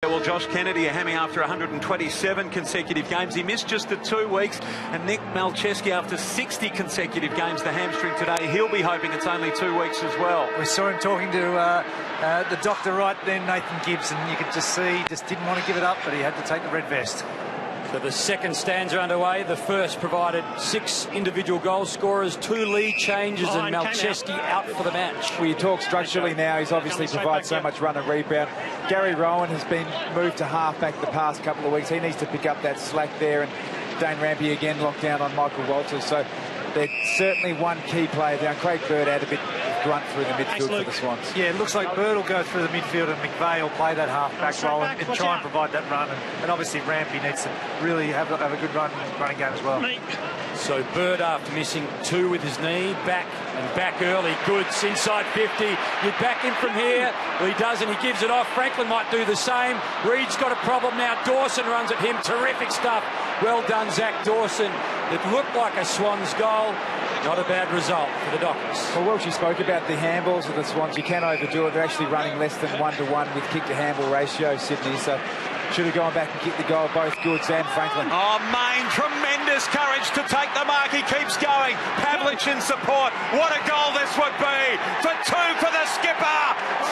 Well, Josh Kennedy, a hammy after 127 consecutive games. He missed just the 2 weeks. And Nick Malcheski, after 60 consecutive games, the hamstring today. He'll be hoping it's only 2 weeks as well. We saw him talking to the doctor right then, Nathan Gibbs, and you could just see he just didn't want to give it up, but he had to take the red vest. So the second stanza underway. The first provided 6 individual goal scorers, 2 lead changes, and Malcheski out for the match. Well, you talk structurally now. He's obviously provided so much run and rebound. Gary Rowan has been moved to half-back the past couple of weeks. He needs to pick up that slack there, and Dane Rampy again locked down on Michael Walters. So they're certainly one key player down. Craig Bird had a bit of grunt through the midfield for the Swans. Yeah, it looks like Bird will go through the midfield and McVeigh will play that half-back role and try and provide that run. And obviously Rampy needs to really have a good running game as well. So Bird, after missing 2 with his knee, back early. Goods inside 50. You back him from here. Well, he doesn't. He gives it off. Franklin might do the same. Reed's got a problem now. Dawson runs at him. Terrific stuff. Well done, Zach Dawson. It looked like a Swans goal. Not a bad result for the Dockers. Well, Welshie spoke about the handballs of the Swans. You can overdo it. They're actually running less than 1-to-1 with kick-to-handball ratio, Sydney. So should have gone back and kicked the goal, both Goods and Franklin. Oh, Main, tremendous courage to take the mark. He keeps going. Pavlich in support. What a goal this would be. For 2 for the skipper.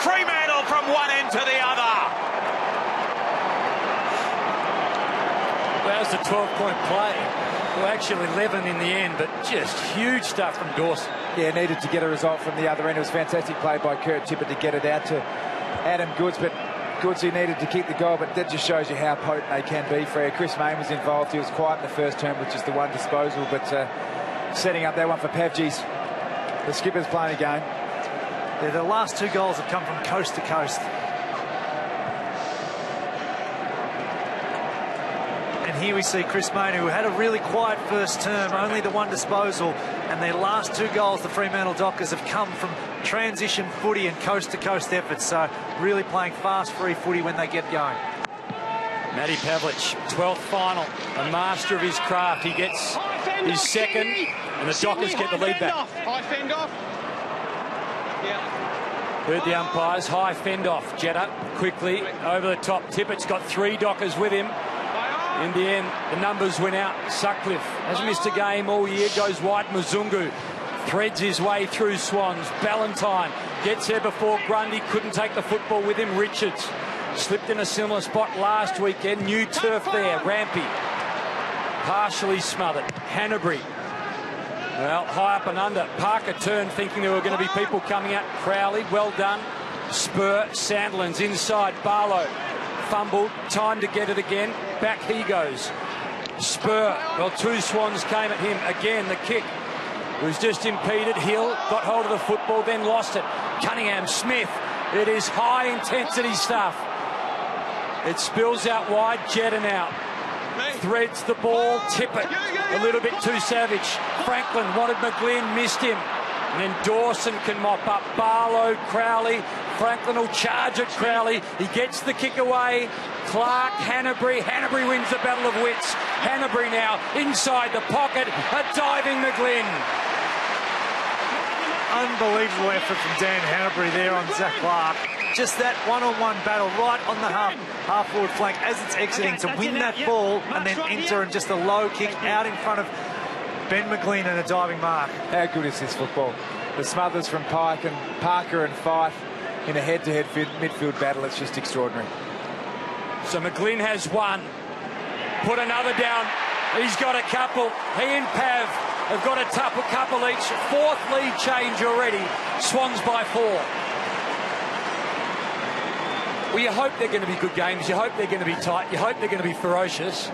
Fremantle from one end to the other. That was the 12-point play. Well, actually 11 in the end, but just huge stuff from Dawson. Yeah, needed to get a result from the other end. It was fantastic play by Kurt Tippett to get it out to Adam Goods, but Goods, he needed to kick the goal, but that just shows you how potent they can be. Freya, Chris Mayne was involved. He was quiet in the first term with just the one disposal, but setting up that one for Pavgis. The skipper's playing a game. Yeah, the last 2 goals have come from coast to coast. And here we see Chris Mayne, who had a really quiet first term, only the 1 disposal, and their last 2 goals, the Fremantle Dockers, have come from transition footy and coast-to-coast efforts, so really playing fast, free footy when they get going. Matty Pavlich, 12th final, a master of his craft. He gets his second, and the Dockers get the lead back. High fend off. Heard the umpires. High fend off. Jetta quickly over the top. Tippett's got 3 Dockers with him. In the end, the numbers went out. Sutcliffe has missed a game all year. Goes wide. Muzungu threads his way through Swans. Ballantyne gets there before Grundy. Couldn't take the football with him. Richards slipped in a similar spot last weekend. New turf there. Rampy partially smothered. Hanbury, well, high up and under. Parker turned thinking there were going to be people coming out. Crowley, well done. Spur. Sandlin's inside. Barlow fumbled. Time to get it again. Back he goes. Spur. Well, 2 Swans came at him. Again, the kick was just impeded. Hill got hold of the football, then lost it. Cunningham, Smith. It is high intensity stuff. It spills out wide. Jetta now threads the ball. Tippett a little bit too savage. Franklin wanted McGlynn, missed him. And then Dawson can mop up. Barlow, Crowley. Franklin will charge at Crowley. He gets the kick away. Clark, Hanbury. Hanbury wins the battle of wits. Hanbury now inside the pocket. A diving McGlynn. Unbelievable effort from Dan Hanbury there on Zach Clark. Just that one-on-one battle right on the half-forward flank as it's exiting to win that ball and then enter, and just a low kick out in front of Ben McGlynn and a diving mark. How good is this football? The smothers from Pike and Parker and Fife in a head-to-head midfield battle. It's just extraordinary. So McGlynn has 1. Put another down. He's got a couple. He and Pav have got a couple each. 4th lead change already. Swans by 4. Well, you hope they're going to be good games. You hope they're going to be tight. You hope they're going to be ferocious.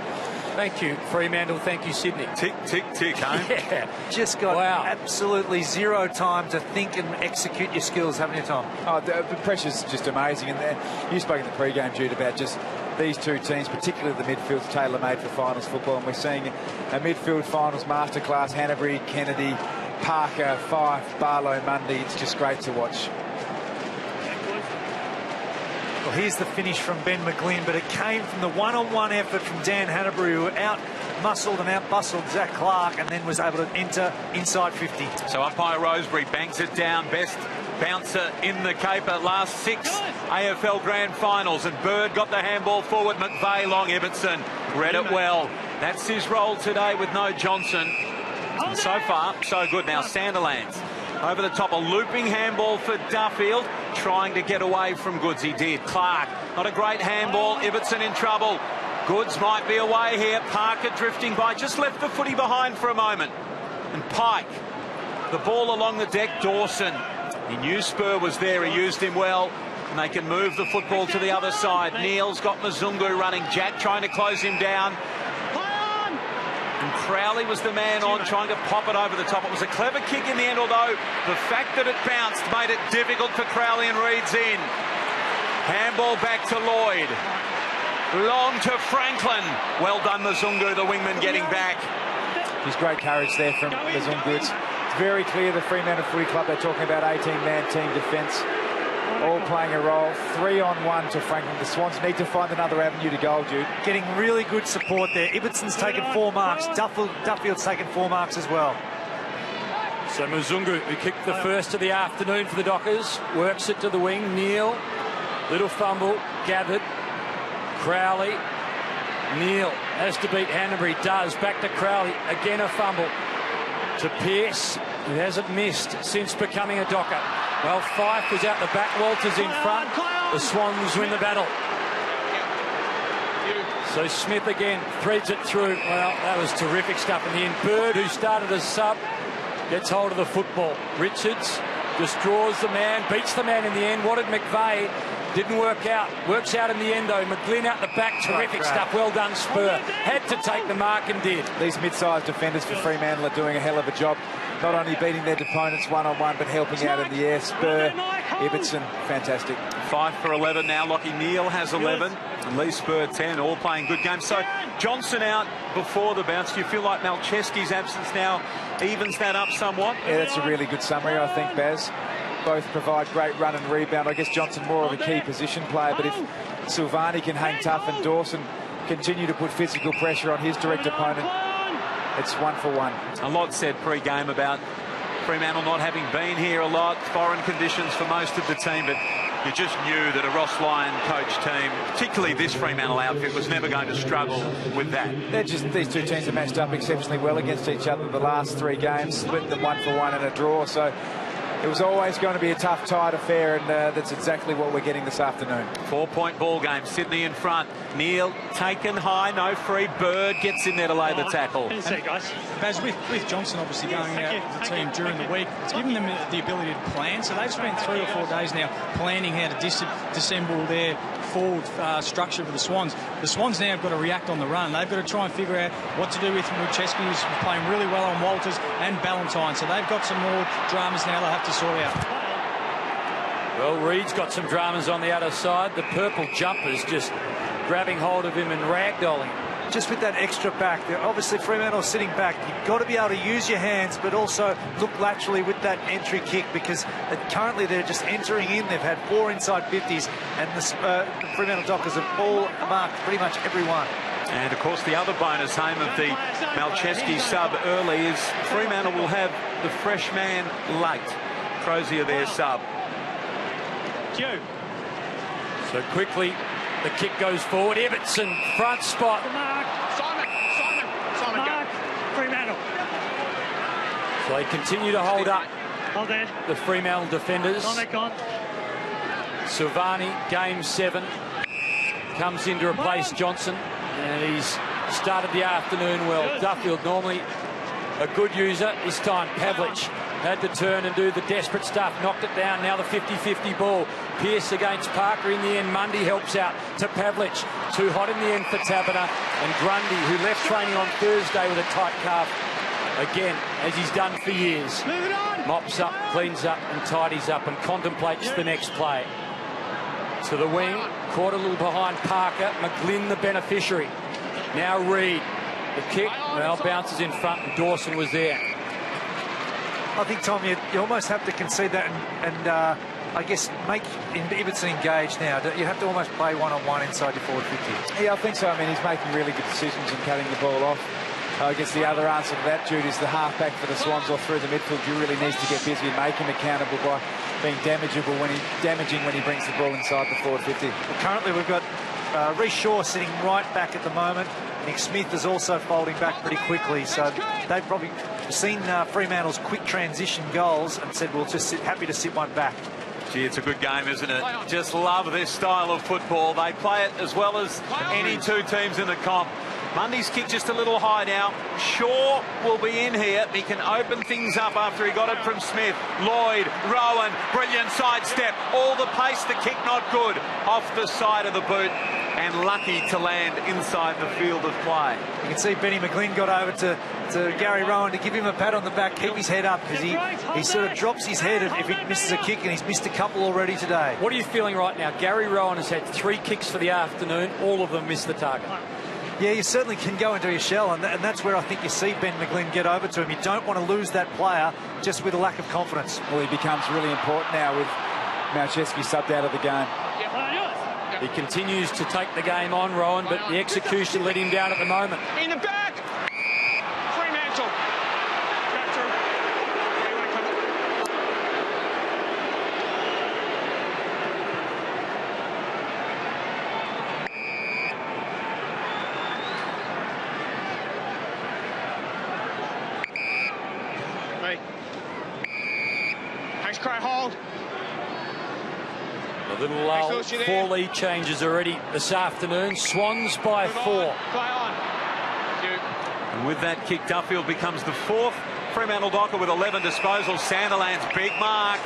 Thank you, Fremantle. Thank you, Sydney. Tick, tick, tick, huh? Yeah. Just got absolutely 0 time to think and execute your skills, haven't you, Tom? Oh, the pressure's just amazing. And you spoke in the pre-game, Jude, about just these 2 teams, particularly the midfield's tailor-made for finals football. And we're seeing a midfield finals masterclass. Hanbury, Kennedy, Parker, Fife, Barlow, Mundy. It's just great to watch. Well, here's the finish from Ben McGlynn, but it came from the one-on-one effort from Dan Hanbury, who out-muscled and out-bustled Zach Clark and then was able to enter inside 50. So umpire Rosebery banks it down. Best bouncer in the caper. Last 6 AFL Grand Finals, and Bird got the handball forward. McVeigh, long Ibbotson, read it well. That's his role today with no Johnson. And so far, so good. Now Sandilands over the top, a looping handball for Duffield, trying to get away from Goods. He did. Clark, not a great handball. Ibbotson in trouble. Goods might be away here. Parker drifting by, just left the footy behind for a moment. And Pike, the ball along the deck. Dawson, he knew Spur was there. He used him well. And they can move the football to the other side. Neal's got Mzungu running. Jack trying to close him down. And Crowley was the man on, trying to pop it over the top. It was a clever kick in the end, although the fact that it bounced made it difficult for Crowley, and Reed's in. Handball back to Lloyd. Long to Franklin. Well done, Mzungu, the wingman, getting back. There's great courage there from Mzungu. It's very clear the Fremantle Footy Club, they're talking about 18-man team defence, all playing a role. 3-on-1 to Franklin. The Swans need to find another avenue to goal, Jude. Getting really good support there. Ibbotson's taken 4 marks. Duffield's taken 4 marks as well. So Mzungu, who kicked the first of the afternoon for the Dockers, works it to the wing. Neal, little fumble, gathered. Crowley, Neal has to beat Hanbury, does. Back to Crowley, again a fumble. To Pearce, who hasn't missed since becoming a Docker. Well, Fife was out the back, Walters in front. The Swans win the battle. So Smith again threads it through. Well, that was terrific stuff in the end. Bird, who started as sub, gets hold of the football. Richards just draws the man, beats the man in the end. What did McVeigh? Didn't work out. Works out in the end, though. McGlynn out the back. Terrific stuff. Well done, Spur. Had to take the mark and did. These mid-sized defenders for Fremantle are doing a hell of a job. Not only beating their opponents one-on-one, but helping out in the air. Spur, Ibbotson, fantastic. 5 for 11 now. Lockie Neal has 11. And Lee Spur 10, all playing good games. So Johnson out before the bounce. Do you feel like Malcheski's absence now evens that up somewhat? Yeah, that's a really good summary, I think, Baz. Both provide great run and rebound. I guess Johnson more of a key position player, but if Silvani can hang tough and Dawson continue to put physical pressure on his direct opponent, it's 1 for 1. A lot said pre-game about Fremantle not having been here a lot, foreign conditions for most of the team, but you just knew that a Ross Lyon coach team, particularly this Fremantle outfit, was never going to struggle with that. These two teams have matched up exceptionally well against each other the last 3 games, split them 1 for 1 in a draw, so it was always going to be a tough, tight affair, and that's exactly what we're getting this afternoon. 4-point ball game. Sydney in front. Neal taken high, no free. Bird gets in there to lay the tackle. Baz, with Johnson obviously going out with the team during the week, it's given them the ability to plan. So they've spent 3 or 4 days now planning how to disassemble their forward structure for the Swans. The Swans now have got to react on the run. They've got to try and figure out what to do with Malcheski, who's playing really well on Walters, and Ballantyne. So they've got some more dramas now they'll have to sort out. Well, Reed's got some dramas on the other side. The purple jumpers just grabbing hold of him and ragdolling him. Just with that extra back, obviously Fremantle sitting back, you've got to be able to use your hands, but also look laterally with that entry kick, because currently they're just entering in. They've had 4 inside 50s, and the Fremantle Dockers have all marked pretty much every one. And of course the other bonus home of the Malcheski sub early is Fremantle will have the fresh man late. Crozier their sub. So quickly the kick goes forward. Ibbotson front spot. Simon, go. Fremantle. So they continue to hold up the Fremantle defenders. Silvani, game 7, comes in to replace Johnson, and he's started the afternoon well. Duffield normally a good user. This time Pavlich had to turn and do the desperate stuff, knocked it down. Now the 50-50 ball. Pearce against Parker in the end. Mundy helps out to Pavlich. Too hot in the end for Tabiner. And Grundy, who left training on Thursday with a tight calf, again, as he's done for years, mops up, cleans up and tidies up and contemplates the next play. To the wing, caught a little behind Parker. McGlynn the beneficiary. Now Reed. The kick, well, bounces in front, and Dawson was there. I think, Tom, you almost have to concede that and I guess make Ibbotson engage now. You have to almost play one-on-one inside your forward 50. Yeah, I think so. I mean, he's making really good decisions and cutting the ball off. I guess the other answer to that, Jude, is the halfback for the Swans or through the midfield. You really needs to get busy and make him accountable by being damaging when he brings the ball inside the forward 50. Well, currently we've got Reece Shaw sitting right back at the moment. Nick Smith is also folding back pretty quickly, so they've probably seen Fremantle's quick transition goals and said, we'll just happy to sit one back. Gee, it's a good game, isn't it? Just love this style of football. They play it as well as any two teams in the comp. Mundy's kick just a little high now. Shaw will be in here. He can open things up after he got it from Smith. Lloyd, Rowan, brilliant sidestep. All the pace, the kick not good. Off the side of the boot and lucky to land inside the field of play. You can see Benny McGlynn got over to Gary Rowan to give him a pat on the back, keep his head up, because he sort of drops his head if he misses a kick, and he's missed a couple already today. What are you feeling right now? Gary Rowan has had 3 kicks for the afternoon. All of them missed the target. Yeah, you certainly can go into your shell, and that's where I think you see Ben McGlynn get over to him. You don't want to lose that player just with a lack of confidence. Well, he becomes really important now with Malcheski subbed out of the game. He continues to take the game on, Rowan, but the execution let him down at the moment. In the back! Fremantle. Back through. Where you want to come? Right. Thanks, Cry Hold. A little lull, 4 lead changes already this afternoon. Swans by 4. Play on. And with that kick, Duffield becomes the 4th Fremantle Docker with 11 disposals. Sandilands, big mark.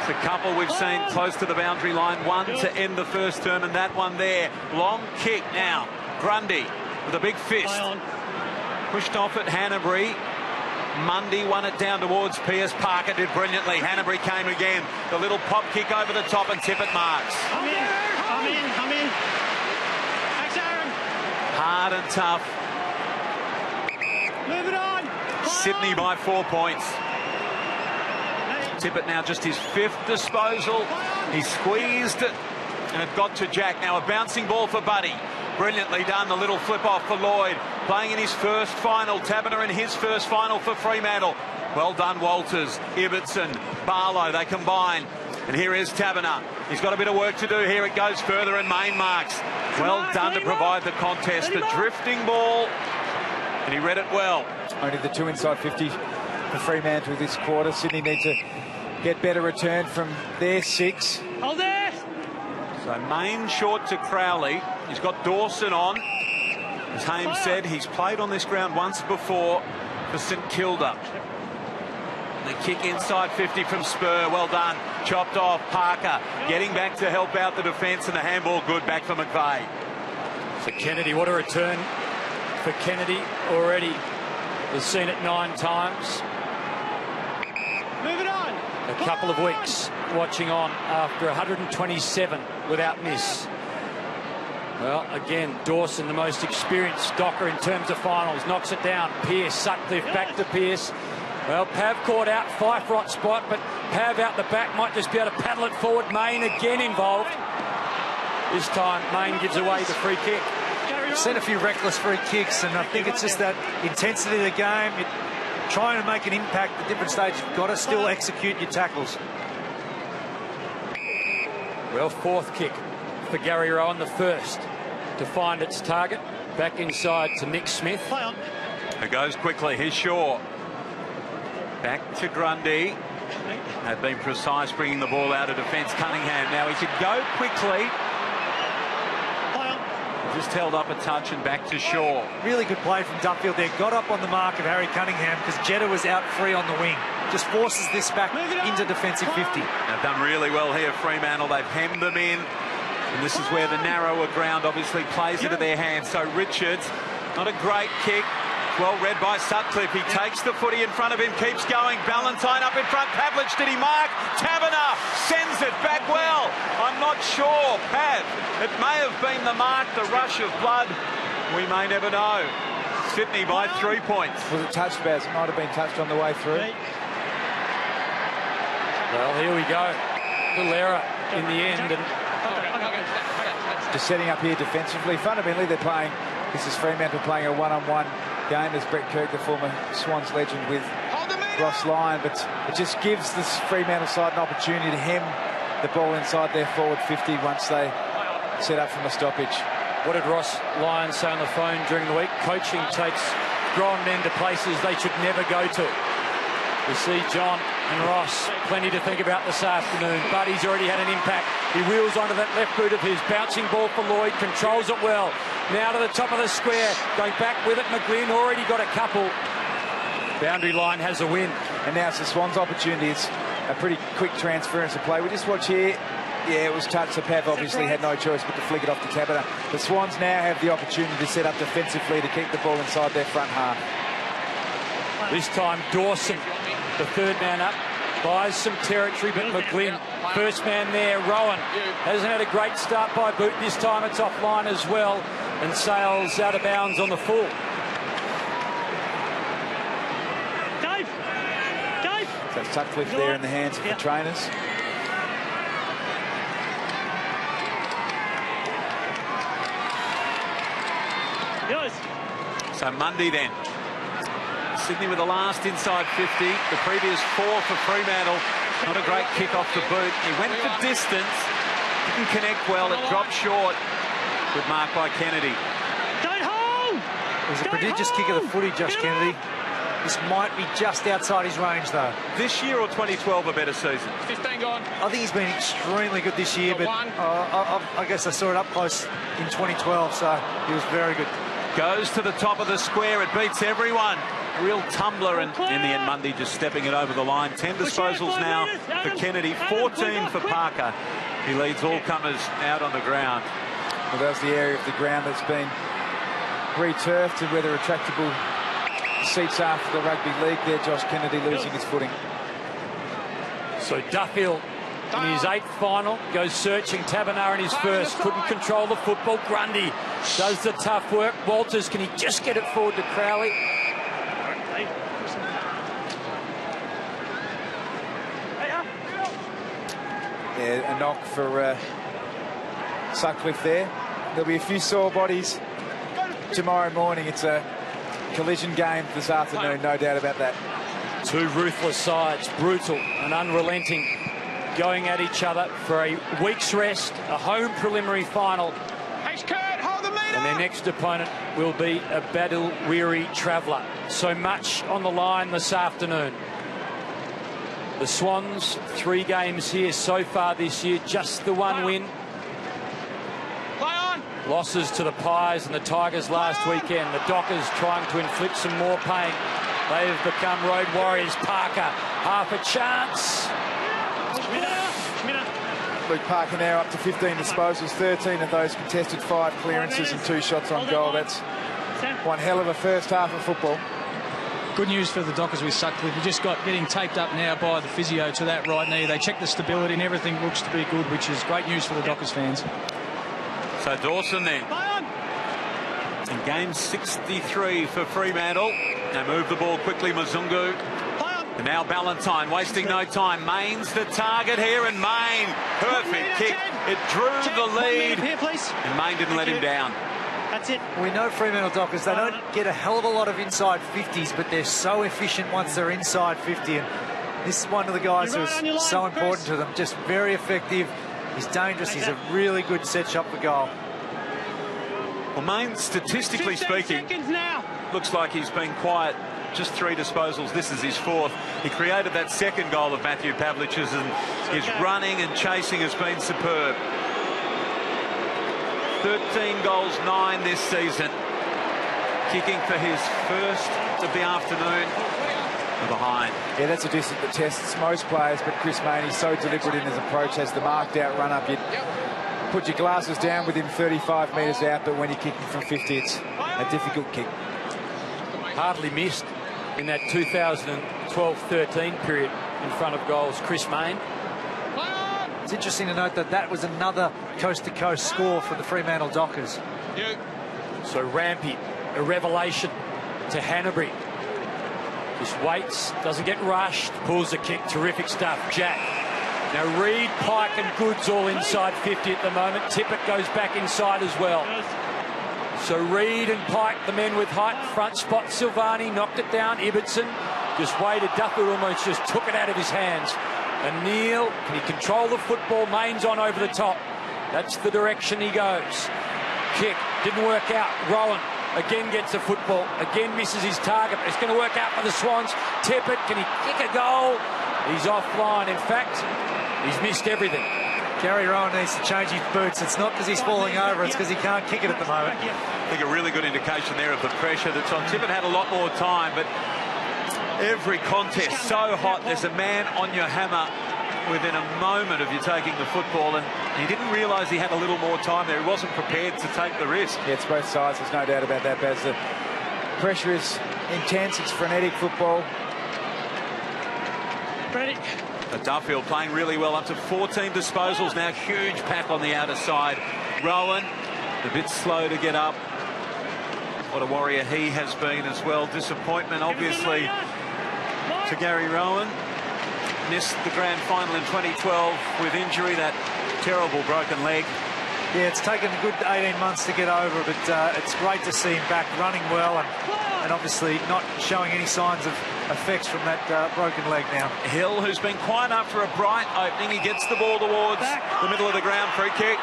It's a couple we've seen close to the boundary line. One to end the first term, and that one there. Long kick now. Grundy with a big fist. Pushed off at Hanbury. Mundy won it down towards Pearce. Parker did brilliantly. Hanbury came again. The little pop kick over the top, and Tippett marks. I'm in. Thanks, Aaron. Hard and tough. Move it on. Sydney by 4 points. Tippett now just his 5th disposal. He squeezed it, and it got to Jack. Now a bouncing ball for Buddy. Brilliantly done, the little flip off for Lloyd. Playing in his first final. Taberner in his first final for Fremantle. Well done, Walters, Ibbotson, Barlow, they combine. And here is Taberner. He's got a bit of work to do here. It goes further, and Main marks. Well done to provide the contest. The drifting ball, and he read it well. Only the 2 inside 50 for Fremantle this quarter. Sydney need to get better return from their 6. Hold there. So Main short to Crowley. He's got Dawson on. As Hames said, he's played on this ground once before for St Kilda. The kick inside 50 from Spur. Well done. Chopped off. Parker getting back to help out the defence, and the handball good back for McVeigh. So Kennedy, what a return for Kennedy already. We've seen it 9 times. Move it on. A couple of weeks watching on after 127 without miss. Well, again, Dawson, the most experienced Docker in terms of finals, knocks it down. Pearce, Sutcliffe back to Pearce. Well, Pav caught out, Fife right spot, but Pav out the back might just be able to paddle it forward. Main again involved. This time, Main gives away the free kick. We've seen a few reckless free kicks, and I think it's just that intensity of the game. Trying to make an impact at different stages. You've got to still execute your tackles. Well, 4th kick for Gary Rowan, the 1st to find its target. Back inside to Nick Smith. It goes quickly. Here's Shaw. Back to Grundy. Had been precise bringing the ball out of defence. Cunningham. Now he could go quickly. Just held up a touch and back to Shaw. Really good play from Duffield there. Got up on the mark of Harry Cunningham because Jetta was out free on the wing. Just forces this back into defensive 50. They've done really well here, Fremantle. They've hemmed them in. And this is where the narrower ground obviously plays into their hands. So Richards, not a great kick. Well read by Sutcliffe. He takes the footy in front of him, keeps going. Ballantyne up in front. Pavlich, did he mark? Taberner sends it back well. I'm not sure. Pav, it may have been the mark, the rush of blood. We may never know. Sydney by 3 points. Was it touched, Baz? It might have been touched on the way through. Well, here we go. Little error in the end. And just setting up here defensively. Fundamentally, they're playing. This is Fremantle playing a one-on-one game, as Brett Kirk, the former Swans legend, with Ross Lyon, but it just gives this Fremantle side an opportunity to hem the ball inside their forward 50 once they set up from a stoppage. What did Ross Lyon say on the phone during the week? Coaching takes grown men to places they should never go to. You see John and Ross, plenty to think about this afternoon. Buddy's already had an impact. He wheels onto that left boot of his. Bouncing ball for Lloyd, controls it well. Now to the top of the square, going back with it. McGlynn already got a couple. Boundary line has a win. And now it's the Swans' opportunity. It's a pretty quick transference of play. We just watch here. Yeah, it was touched. So Pav obviously had no choice but to flick it off to Tabata. The Swans now have the opportunity to set up defensively to keep the ball inside their front half. This time Dawson, the third man up, buys some territory, but McGlynn, first man there. Rowan hasn't had a great start by boot. This time it's offline as well, and sails out of bounds on the full. So Sutcliffe there in the hands of the trainers. So Monday then. Sydney with the last inside 50. The previous 4 for Fremantle. Not a great kick off the boot. He went for distance. Didn't connect well. It dropped short. Good mark by Kennedy. It was a prodigious kick of the footy, Josh Kennedy. This might be just outside his range, though. This year or 2012 a better season? 15 gone. I think he's been extremely good this year, but I guess I saw it up close in 2012, so he was very good. Goes to the top of the square. It beats everyone. Real tumbler, and in the end, Mundy just stepping it over the line. 10 disposals now for Kennedy, 14 for Parker. He leads all comers out on the ground. Well, that was the area of the ground that's been re-turfed and where the retractable seats after the rugby league there. Josh Kennedy losing his footing. So Duffield in his 8th final goes searching. Tabernar in his first, couldn't control the football. Grundy does the tough work. Walters, can he just get it forward to Crowley? Yeah, a knock for Sutcliffe there. There'll be a few sore bodies tomorrow morning. It's a collision game this afternoon, no doubt about that. Two ruthless sides, brutal and unrelenting, going at each other for a week's rest, a home preliminary final. And their next opponent will be a battle-weary traveller. So much on the line this afternoon. The Swans, 3 games here so far this year, just the 1 win. Losses to the Pies and the Tigers last weekend. The Dockers trying to inflict some more pain. They have become road warriors. Parker, half a chance. Luke Parker now up to 15 disposals, 13 of those contested, 5 clearances and 2 shots on goal. That's one hell of a first half of football. Good news for the Dockers with Sutcliffe. He just got getting taped up now by the physio to that right knee. They checked the stability and everything looks to be good, which is great news for the Dockers fans. So Dawson then. In game 63 for Fremantle. They move the ball quickly, Mzungu. And now Ballantyne wasting no time. Main's the target here, and Main, perfect kick. It drew the lead, and Main didn't let him down. That's it. We know Fremantle Dockers, they don't get a hell of a lot of inside 50s, but they're so efficient once they're inside 50. And this is one of the guys who's so important to them. Just very effective. He's dangerous. He's a really good set shot for goal. Well, Main, statistically speaking, looks like he's been quiet. Just 3 disposals. This is his 4th. He created that second goal of Matthew Pavlich's, and his running and chasing has been superb. 13 goals, 9 this season. Kicking for his first of the afternoon. Behind. Yeah, that's a distance that tests most players, but Chris Main, he's so deliberate in his approach, has the marked out run up. You put your glasses down with him 35 metres out, but when you're kicking from 50, it's a difficult kick. Hardly missed in that 2012-13 period in front of goals. Chris Main. It's interesting to note that that was another coast-to-coast score for the Fremantle Dockers. So Rampy, a revelation to Hanbury. Just waits, doesn't get rushed, pulls the kick, terrific stuff. Jack. Now Reid, Pike and Goods all inside 50 at the moment. Tippett goes back inside as well. So Reid and Pike, the men with height, front spot. Silvani knocked it down. Ibbotson just waited. Duffield almost just took it out of his hands. And Neil, can he control the football? Main's on over the top. That's the direction he goes. Kick, didn't work out. Rowan again gets the football, again misses his target. It's going to work out for the Swans. Tippett, can he kick a goal? He's offline. In fact, he's missed everything. Gary Rowan needs to change his boots. It's not because he's falling over, it's because he can't kick it at the moment. I think a really good indication there of the pressure that's on. Tippett had a lot more time, but every contest so hot. There's a man on your hammer within a moment of you taking the football, and he didn't realise he had a little more time there. He wasn't prepared to take the risk. Yeah, it's both sides. There's no doubt about that, Baz. The pressure is intense. It's frenetic football. Ready. Duffield playing really well, up to 14 disposals now. Huge pack on the outer side. Rowan, a bit slow to get up. What a warrior he has been as well. Disappointment, obviously, to Gary Rowan. Missed the grand final in 2012 with injury, that terrible broken leg. Yeah, it's taken a good 18 months to get over, but it's great to see him back running well and obviously not showing any signs of effects from that broken leg now. Hill, who's been quiet after a bright opening, he gets the ball towards the middle of the ground. Free kick.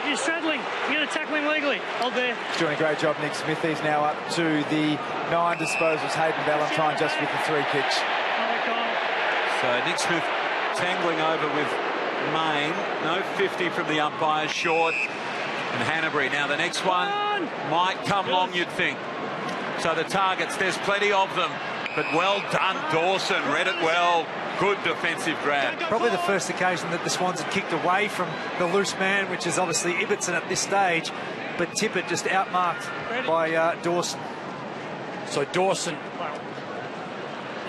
You're straddling. You're going to tackle him legally. Hold there. He's doing a great job, Nick Smith. He's now up to the 9 disposals. Hayden Valentine just with the 3 kicks. So Nick Smith tangling over with Main. No 50 from the umpires, short. And Hanbury. Now the next one might come long, you'd think. So the targets, there's plenty of them. But well done, Dawson. Read it well. Good defensive grab. Probably the first occasion that the Swans had kicked away from the loose man, which is obviously Ibbotson at this stage. But Tippett just outmarked by Dawson. So Dawson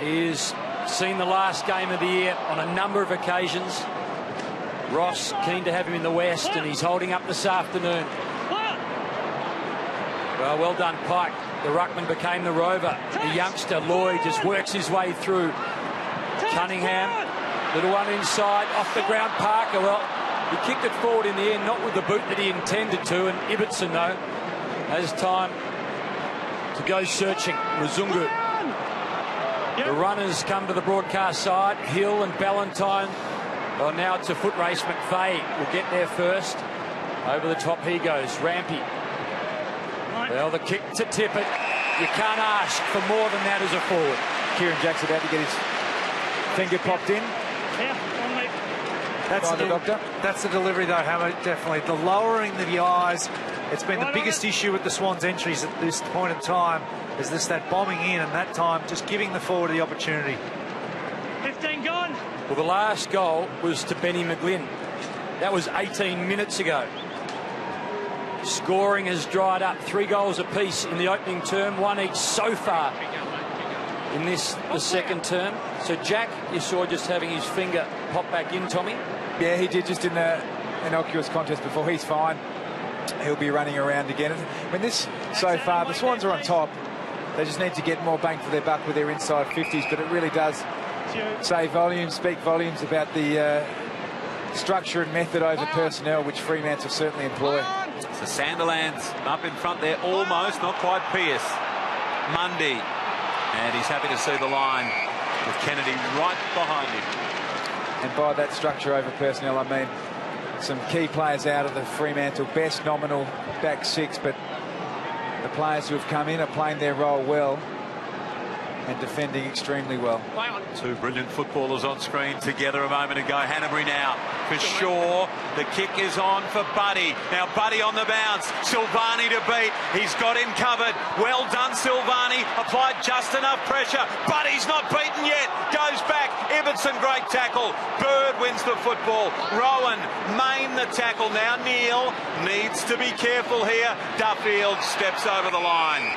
is seen the last game of the year on a number of occasions. Ross keen to have him in the West, and he's holding up this afternoon. Well done, Pike. The ruckman became the rover. The youngster, Lloyd, just works his way through. Cunningham, little one inside, off the ground, Parker. Well, he kicked it forward in the end, not with the boot that he intended to, and Ibbotson, though, has time to go searching. Muzungu. The runners come to the broadcast side. Hill and Ballantyne. Well, now it's a foot race. McVeigh will get there first. Over the top he goes. Rampy. Well, the kick to Tippett. You can't ask for more than that as a forward. Kieran Jack's about to get his finger popped in. That's the delivery, though, Hammer, definitely. The lowering of the eyes. It's been the biggest issue with the Swans' entries at this point in time, is that bombing in, and that time just giving the forward the opportunity. 15 gone. Well, the last goal was to Benny McGlynn. That was 18 minutes ago. Scoring has dried up. 3 goals apiece in the opening term, 1 each so far in the second term. So Jack, you saw just having his finger pop back in, Tommy. Yeah, he did just in the innocuous contest before. He's fine. He'll be running around again. When this, so far, the Swans are on top. They just need to get more bang for their buck with their inside 50s, but it really does say volumes, speak volumes about the structure and method over personnel, which Fremantle certainly employ. So Sanderland's up in front there, almost, not quite Pierce. Mundy, and he's happy to see the line with Kennedy right behind him. And by that structure over personnel, I mean some key players out of the Fremantle best nominal back 6, but the players who have come in are playing their role well and defending extremely well. 2 brilliant footballers on screen together a moment ago. Hanbury now for Shaw. The kick is on for Buddy. Now Buddy on the bounce. Silvani to beat. He's got him covered. Well done, Silvani. Applied just enough pressure. Buddy's not beaten yet. Goes back. Ibbotson, great tackle. Bird wins the football. Rowan, Main the tackle. Now Neil needs to be careful here. Duffield steps over the line.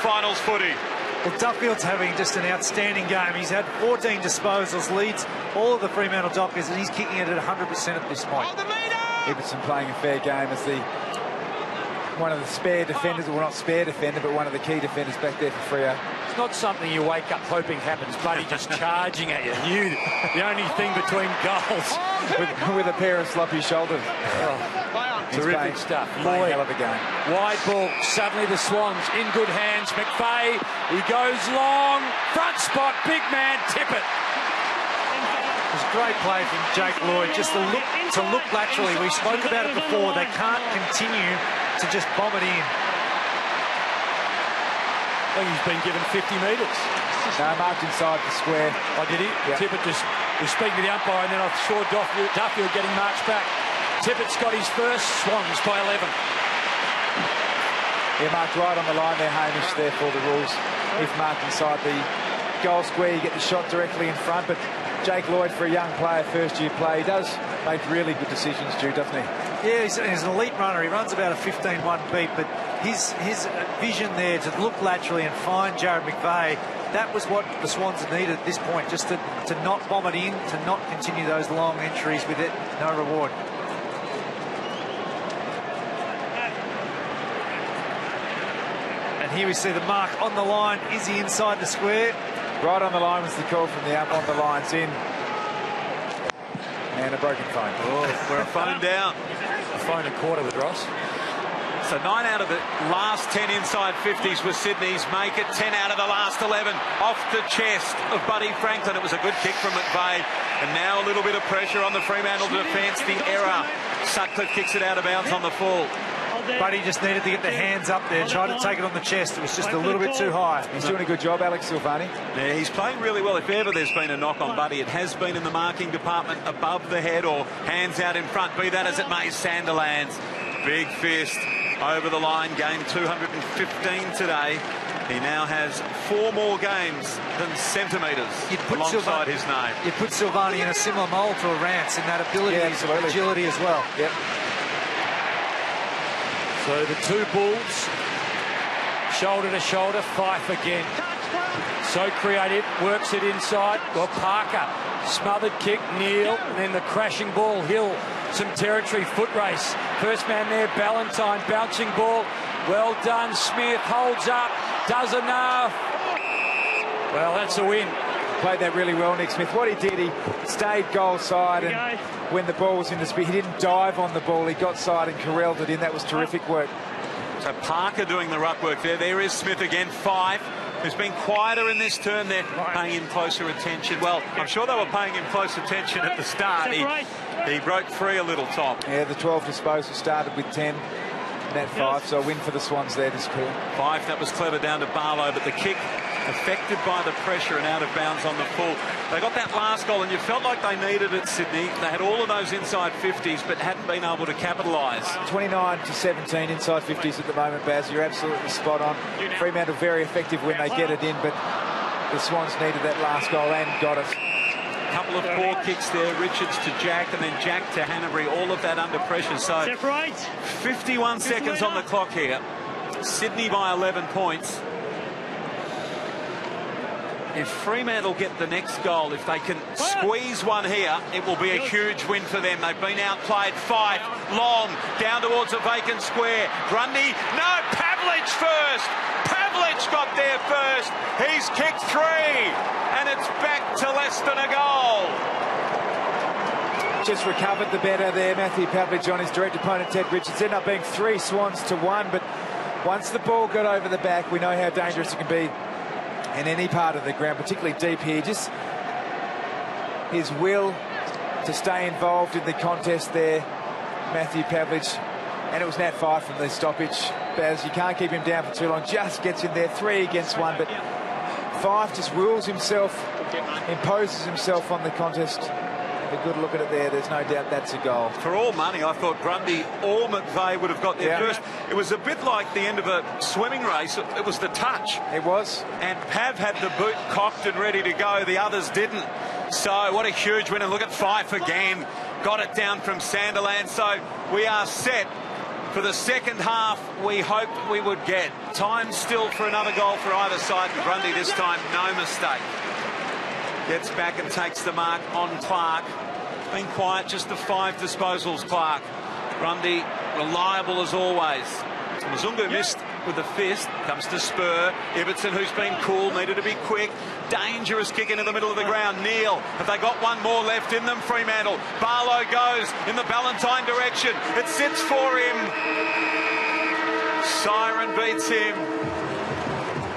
Finals footy. Well, Duffield's having just an outstanding game. He's had 14 disposals, leads all of the Fremantle Dockers, and he's kicking it at 100% at this point. Ibbotson playing a fair game as one of the spare defenders, well, not spare defender, but one of the key defenders back there for Freo. It's not something you wake up hoping happens. Buddy just charging at you. The only thing between goals. with a pair of sloppy shoulders. Oh. Terrific stuff. Lloyd, hell of a game. Wide ball. Suddenly the Swans in good hands. McVeigh, he goes long. Front spot, big man, Tippett. It was a great play from Jake Lloyd, just to look laterally. We spoke about it before. They can't continue to just bomb it in. I think he's been given 50 metres. No, marked inside the square. Oh, did he? Yep. Tippett just was speaking to the umpire, and then I saw Duffield getting marched back. Tippett's got his first, Swans by 11. Yeah, marked right on the line there, Hamish, there for the rules. If marked inside the goal square, you get the shot directly in front, but Jake Lloyd, for a young player, first-year play, he does make really good decisions, Stu, doesn't he? Yeah, he's an elite runner. He runs about a 15-1 beat, but his vision there to look laterally and find Jared McVeigh, that was what the Swans needed at this point, just to not bomb it in, to not continue those long entries with it, no reward. And here we see the mark on the line. Is he inside the square? Right on the line was the call from the on the line's in. And a broken phone. Oh, we're a phone down. A phone a quarter with Ross. So 9 out of the last 10 inside 50s were Sydney's. Make it 10 out of the last 11. Off the chest of Buddy Franklin. It was a good kick from McVeigh. And now a little bit of pressure on the Fremantle defence. The error. Sutcliffe kicks it out of bounds on the full. Buddy just needed to get the hands up there, tried to take it on the chest. It was just a little bit too high. He's doing a good job, Alex Silvani. Yeah, he's playing really well. If ever there's been a knock on Buddy, it has been in the marking department, above the head or hands out in front. Be that as it may, Sandilands, big fist over the line. Game 215 today. He now has 4 more games than centimetres alongside his name. You put Silvani in a similar mould to a Rance in that ability and agility as well. Yep. So the two Bulls, shoulder to shoulder, Fife again. So creative, works it inside. Well, Parker, smothered kick, Neal, and then the crashing ball, Hill. Some territory, foot race. First man there, Ballantyne, bouncing ball. Well done, Smith holds up, does enough. Well, that's a win. Played that really well, Nick Smith. What he did, he stayed goal side, and when the ball was in the speed, he didn't dive on the ball. He got side and corralled it in. That was terrific work. So Parker doing the ruck work there. There is Smith again, 5. Who's been quieter in this turn. They're paying him closer attention. Well, I'm sure they were paying him close attention at the start. He broke free a little, Tom. Yeah, the 12 disposal started with 10. That 5, so a win for the Swans there this quarter. 5, that was clever down to Barlow, but the kick affected by the pressure and out of bounds on the full. They got that last goal, and you felt like they needed it, Sydney. They had all of those inside 50s, but hadn't been able to capitalise. 29 to 17 inside 50s at the moment, Baz. You're absolutely spot on. Fremantle very effective when they get it in, but the Swans needed that last goal and got it. Couple of poor kicks there, Richards to Jack and then Jack to Hanbury, all of that under pressure. So 51 seconds on the clock here. Sydney by 11 points. If Fremantle get the next goal, if they can squeeze one here, it will be a huge win for them. They've been outplayed. 5, long, down towards a vacant square. Grundy, no, Pavlich first. Pavlich got there first. He's kicked 3, and it's back to less than a goal. Just recovered the better there, Matthew Pavlich on his direct opponent, Ted Richards. Ended up being 3 Swans to 1, but once the ball got over the back, we know how dangerous it can be in any part of the ground, particularly deep here. Just his will to stay involved in the contest there, Matthew Pavlich. And it was Nat 5 from the stoppage. Baz, you can't keep him down for too long. Just gets in there, 3 against 1. But 5 just wills himself, imposes himself on the contest. A good look at it there. There's no doubt that's a goal. For all money, I thought Grundy or McVeigh would have got there first. It was a bit like the end of a swimming race. It was the touch. It was. And Pav had the boot cocked and ready to go. The others didn't. So what a huge win. And look at Fife again. Got it down from Sandilands. So we are set for the second half we hoped we would get. Time still for another goal for either side. And Grundy this time, no mistake. Gets back and takes the mark on Clark. Been quiet, just the 5 disposals, Clark. Grundy, reliable as always. Mzungu missed with the fist. Comes to spur. Ibbotson, who's been cool, needed to be quick. Dangerous kick into the middle of the ground. Neal, have they got one more left in them? Fremantle. Barlow goes in the Ballantyne direction. It sits for him. Siren beats him.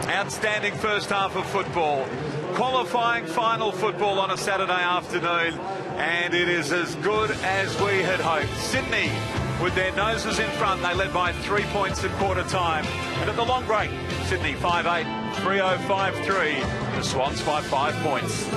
Outstanding first half of football. Qualifying final football on a Saturday afternoon, and it is as good as we had hoped. Sydney, with their noses in front, they led by 3 points at quarter time. And at the long break, Sydney 5-8, 3-0-5-3. The Swans by 5 points.